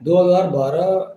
2012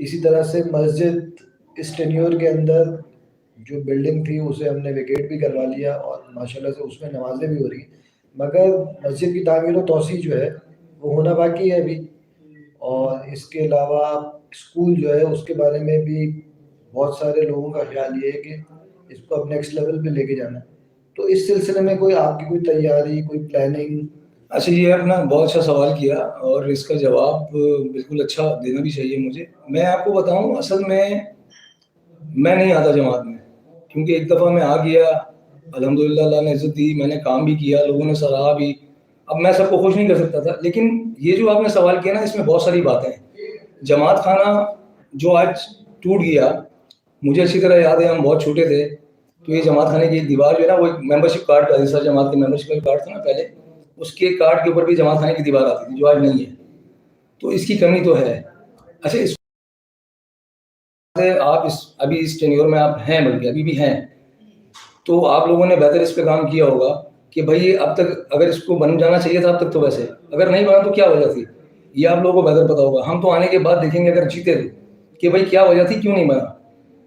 اسی طرح سے مسجد اس ٹینیور کے اندر جو بلڈنگ تھی اسے ہم نے ویکیٹ بھی کروا لیا اور ماشاءاللہ سے اس میں نمازیں بھی ہو رہی ہیں، مگر مسجد کی تعمیر و توسیع جو ہے وہ ہونا باقی ہے ابھی. اور اس کے علاوہ اسکول جو ہے اس کے بارے میں بھی بہت سارے لوگوں کا خیال یہ ہے کہ اس کو اب نیکسٹ لیول پہ لے کے جانا ہے. تو اس سلسلے میں کوئی آپ کی کوئی تیاری، کوئی پلاننگ؟ اچھا، یہ آپ نے بہت اچھا سوال کیا اور اس کا جواب بالکل اچھا دینا بھی چاہیے مجھے. میں آپ کو بتاؤں، اصل میں نہیں آتا جماعت میں، کیونکہ ایک دفعہ میں آ گیا، الحمدللہ اللہ نے عزت دی، میں نے کام بھی کیا، لوگوں نے سراہا بھی. اب میں سب کو خوش نہیں کر سکتا تھا، لیکن یہ جو آپ نے سوال کیا نا، اس میں بہت ساری باتیں ہیں. جماعت خانہ جو آج ٹوٹ گیا، مجھے اچھی طرح یاد ہے، ہم بہت چھوٹے تھے تو یہ جماعت خانے کی ایک دیوار جو ہے نا، وہ ایک ممبرشپ کارڈ کا حصہ، جماعت کے ممبرشپ کا کارڈ تھا نا پہلے، اس کے کارڈ کے اوپر بھی جماعت خانے کی دیوار آتی تھی، جو آج نہیں ہے. تو اس کی کمی تو ہے. اچھا، اس سے آپ ابھی اس ٹینیور میں آپ ہیں، بلکہ ابھی بھی ہیں، تو آپ لوگوں نے بہتر اس پہ کام کیا ہوگا کہ بھائی اب تک اگر اس کو بن جانا چاہیے تھا اب تک، تو ویسے اگر نہیں بنا تو کیا وجہ تھی، یہ آپ لوگوں کو بہتر پتا ہوگا. ہم تو آنے کے بعد دیکھیں گے اگر جیتے تو کہ بھائی کیا وجہ تھی، کیوں نہیں بنا.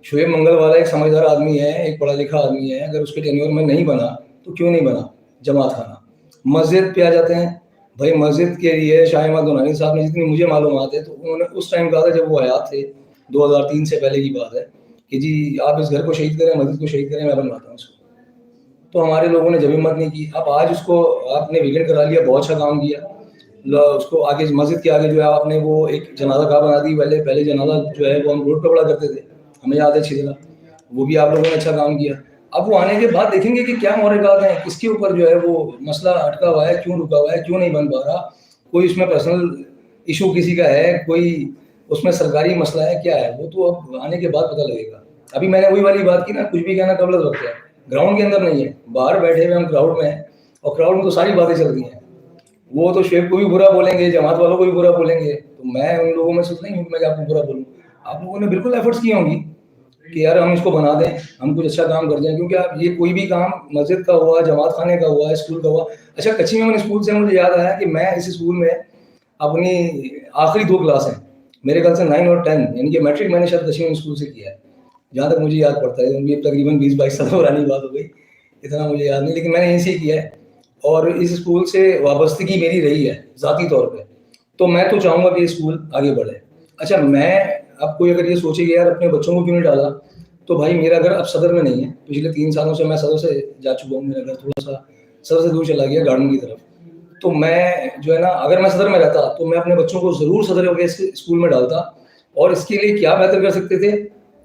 شعیب منگل والا ایک سمجھدار آدمی ہے، ایک پڑھا لکھا آدمی ہے، اگر اس کے ٹینیور میں نہیں بنا تو کیوں نہیں بنا جماعت خانہ. مسجد پہ آ جاتے ہیں. بھائی مسجد کے لیے شاہ احمد دونانی صاحب نے جتنی مجھے معلومات ہے تو انہوں نے اس ٹائم کہا تھا جب وہ حیات تھے، 2003 سے پہلے کی بات ہے، کہ جی آپ اس گھر کو شہید کریں، مسجد کو شہید کریں، میں بنواتا ہوں اس کو. تو ہمارے لوگوں نے جب ہمت نہیں کی. اب آج اس کو آپ نے ویکینڈ کرا لیا، بہت اچھا کام کیا. اس کو آگے مسجد کے آگے جو ہے آپ نے وہ ایک جنازہ گاہ بنا دی. پہلے جنازہ جو ہے وہ ہم روڈ پہ پڑا کرتے تھے، ہمیں یاد ہے اچھی طرح، وہ بھی آپ لوگوں نے اچھا کام کیا. اب وہ آنے کے بعد دیکھیں گے کہ کیا محرکات ہیں، کس کے اوپر جو ہے وہ مسئلہ اٹکا ہوا ہے، کیوں رکا ہوا ہے، کیوں نہیں بن پا رہا. کوئی اس میں پرسنل ایشو کسی کا ہے، کوئی اس میں سرکاری مسئلہ ہے، کیا ہے، وہ تو اب آنے کے بعد پتہ لگے گا. ابھی میں نے وہی والی بات کی نا، کچھ بھی کہنا قبل وقت ہے. گراؤنڈ کے اندر نہیں ہے، باہر بیٹھے ہوئے ہم کراؤڈ میں ہیں، اور کراؤڈ میں تو ساری باتیں چل رہی ہیں. وہ تو شعیب کو بھی برا بولیں گے، جماعت والوں کو بھی برا بولیں گے، تو میں ان لوگوں میں سے نہیں ہوں کہ میں آپ کو برا بولوں. آپ لوگوں نے بالکل ایفرٹس کی ہوں گی کہ یار ہم اس کو بنا دیں، ہم کچھ اچھا کام کر دیں، کیونکہ آپ یہ کوئی بھی کام مسجد کا ہوا، جماعت خانے کا ہوا، اسکول کا ہوا. اچھا، کچی میں اسکول سے مجھے یاد آیا کہ میں اس اسکول میں اپنی آخری 2 کلاس ہیں، میرے خیال سے 9 اور 10، یعنی کہ میٹرک میں نے شاید کچی میں اسکول سے کیا ہے، جہاں تک مجھے یاد پڑتا ہے. یہ تقریباً 20-22 سال پرانی بات ہو گئی، اتنا مجھے یاد نہیں، لیکن میں نے یہیں سے کیا ہے اور اس اسکول سے وابستگی میری رہی ہے ذاتی طور پہ. تو میں تو چاہوں گا کہ اسکول آگے بڑھے. اچھا، میں اب کوئی اگر یہ سوچے کہ یار اپنے بچوں کو کیوں نہیں ڈالا، تو بھائی میرا گھر اب صدر میں نہیں ہے، پچھلے 3 سالوں سے میں صدر سے جا چکا ہوں. میرا گھر تھوڑا سا صدر سے دور چلا گیا، گارڈن کی طرف. تو میں جو ہے نا، اگر میں صدر میں رہتا تو میں اپنے بچوں کو ضرور صدر ہو کے اسکول میں ڈالتا، اور اس کے لیے کیا بہتر کر سکتے تھے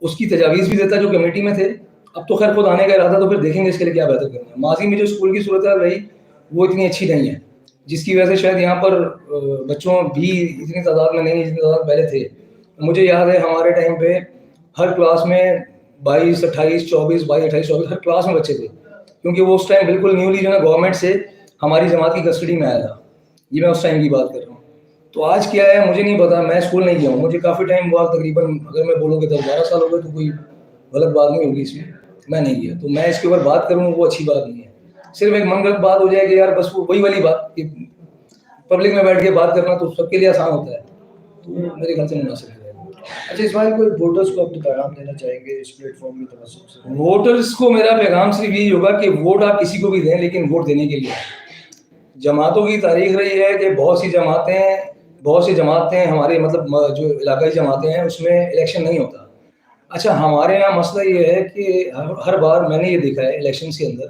اس کی تجاویز بھی دیتا جو کمیٹی میں تھے. اب تو خیر خود آنے کا ارادہ، تو پھر دیکھیں گے اس کے لیے کیا بہتر کرنا ہے. ماضی میں جو اسکول کی صورتحال رہی وہ اتنی اچھی نہیں ہے، جس کی وجہ سے شاید یہاں پر بچوں بھی اتنی تعداد میں نہیں جتنی تعداد پہلے تھے. مجھے یاد ہے ہمارے ٹائم پہ ہر کلاس میں 22 28 24 22 28 24 ہر کلاس میں بچے تھے، کیونکہ وہ اس ٹائم بالکل نیولی جو ہے نا گورنمنٹ سے ہماری جماعت کی کسٹڈی میں آیا تھا. یہ میں اس ٹائم کی بات کر رہا ہوں. تو آج کیا ہے مجھے نہیں پتا، میں اسکول نہیں گیا ہوں، مجھے کافی ٹائم ہوا، تقریباً اگر میں بولوں کہ 10-12 سال ہو گئے تو کوئی غلط بات نہیں ہوگی اس میں نہیں گیا. تو میں اس کے اوپر بات کروں وہ اچھی بات نہیں ہے. صرف ایک من گھڑت بات ہو جائے کہ یار بس وہ وہی والی بات کہ پبلک میں بیٹھ کے بات کرنا تو سب کے لیے آسان ہوتا ہے، تو میرے خیال سے مناسب ہے. اچھا اسماعیل، کوئی ووٹرز کو اپنا پیغام دینا چاہیں گے اس پلیٹ فارم کی توسط سے؟ ووٹرز کو میرا پیغام صرف یہی ہوگا کہ ووٹ آپ کسی کو بھی دیں، لیکن ووٹ دینے کے لیے. جماعتوں کی تاریخ رہی ہے کہ بہت سی جماعتیں ہمارے مطلب جو علاقائی جماعتیں ہیں اس میں الیکشن نہیں ہوتا. اچھا، ہمارے یہاں مسئلہ یہ ہے کہ ہر بار میں نے یہ دیکھا ہے الیکشنز کے اندر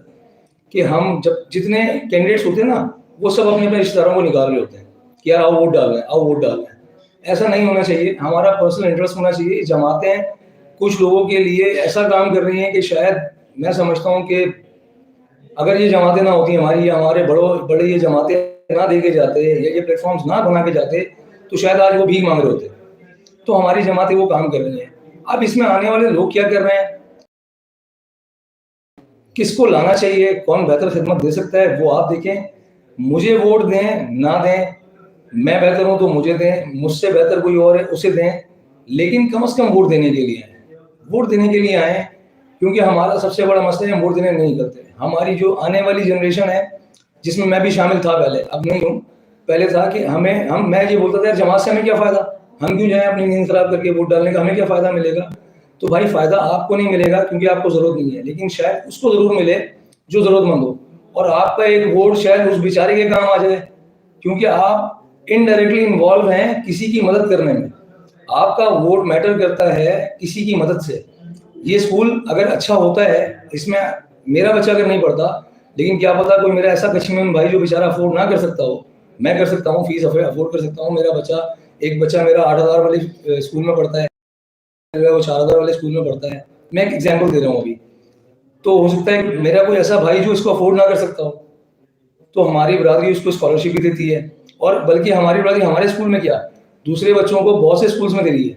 کہ ہم جب جتنے کینڈیڈیٹس ہوتے ہیں نا، وہ سب اپنے اپنے رشتہ داروں کو نکال رہے ہوتے ہیں کہ یار آؤ ووٹ ڈالنا ہے، آؤ ووٹ ڈالنا ہے. ایسا نہیں ہونا چاہیے. ہمارا پرسنل انٹرسٹ ہونا چاہیے. جماعتیں کچھ لوگوں کے لیے ایسا کام کر رہی ہیں کہ شاید میں سمجھتا ہوں کہ اگر یہ جماعتیں نہ ہوتی ہمارے بڑے یہ جماعتیں نہ دے کے جاتے یا یہ پلیٹ فارمز نہ بنا کے جاتے تو شاید آج وہ بھیک مانگ رہے ہوتے. تو ہماری جماعتیں وہ کام کر رہی ہیں. اب اس میں آنے والے لوگ کیا کر رہے ہیں، کس کو لانا چاہیے، کون بہتر خدمت دے سکتا ہے، وہ آپ دیکھیں. مجھے ووٹ دیں نہ دیں، میں بہتر ہوں تو مجھے دیں، مجھ سے بہتر کوئی اور ہے اسے دیں، لیکن کم از کم ووٹ دینے کے لیے آئیں. ووٹ دینے کے لیے آئیں، کیونکہ ہمارا سب سے بڑا مسئلہ ہے ہم ووٹ دینے نہیں کرتے. ہماری جو آنے والی جنریشن ہے، جس میں بھی شامل تھا پہلے، اب نہیں ہوں، پہلے تھا کہ میں یہ بولتا تھا یار جماعت سے ہمیں کیا فائدہ، ہم کیوں جائیں اپنی نیند خراب کر کے ووٹ ڈالنے کا, ہمیں کیا فائدہ ملے گا؟ تو بھائی فائدہ آپ کو نہیں ملے گا کیونکہ آپ کو ضرورت نہیں ہے, لیکن شاید اس کو ضرور ملے جو ضرورت مند ہو, اور آپ کا ایک ووٹ شاید اس بیچارے کے کام آ جائے کیونکہ آپ انڈائریکٹلی انوالو ہیں کسی کی مدد کرنے میں. آپ کا ووٹ میٹر کرتا ہے کسی کی مدد سے. یہ اسکول اگر اچھا ہوتا ہے, اس میں میرا بچہ اگر نہیں پڑھتا, لیکن کیا پتا کوئی میرا ایسا کچھ میں بھائی جو بیچارہ افورڈ نہ کر سکتا ہو, میں کر سکتا ہوں, فیس افورڈ کر سکتا ہوں, میرا بچہ ایک بچہ میرا 8,000 والے اسکول میں پڑھتا ہے, وہ 4,000 والے اسکول میں پڑھتا ہے, میں ایک ایگزامپل دے رہا ہوں ابھی. تو ہو سکتا ہے کہ میرا کوئی ایسا بھائی جو اس کو افورڈ نہ کر سکتا ہو, تو ہماری برادری اس کو اسکالرشپ بھی دیتی ہے. اور بلکہ ہماری برادری ہمارے اسکول میں کیا دوسرے بچوں کو بہت سے اسکولس میں دے رہی ہے,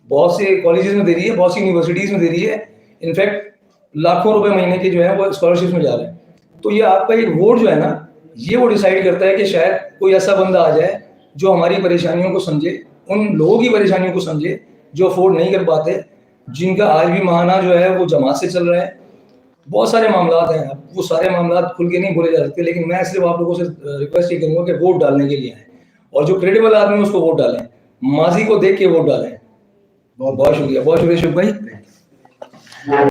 بہت سے کالجز میں دے رہی ہے, بہت سی یونیورسٹیز میں دے رہی ہے. انفیکٹ لاکھوں روپے مہینے کے جو ہے وہ اسکالرشپ میں جا رہے ہیں. تو یہ آپ کا ایک ووٹ جو ہے نا, یہ وہ ڈیسائیڈ کرتا ہے کہ شاید کوئی ایسا بندہ آ جائے جو ہماری پریشانیوں کو سمجھے, ان لوگوں کی پریشانیوں کو سمجھے جو افورڈ نہیں کر پاتے, جن کا آج بھی ماہانہ جو ہے وہ جماعت سے چل رہا ہے. بہت سارے معاملات ہیں, وہ سارے معاملات کھل کے نہیں بولے جا سکتے, لیکن میں صرف آپ لوگوں سے ریکویسٹ یہ کروں گا کہ ووٹ ڈالنے کے لیے آئیں, اور جو کریڈیبل آدمی ہے اس کو ووٹ ڈالیں, ماضی کو دیکھ کے ووٹ ڈالیں. بہت شکریہ, بہت شکریہ شیخ بھائی.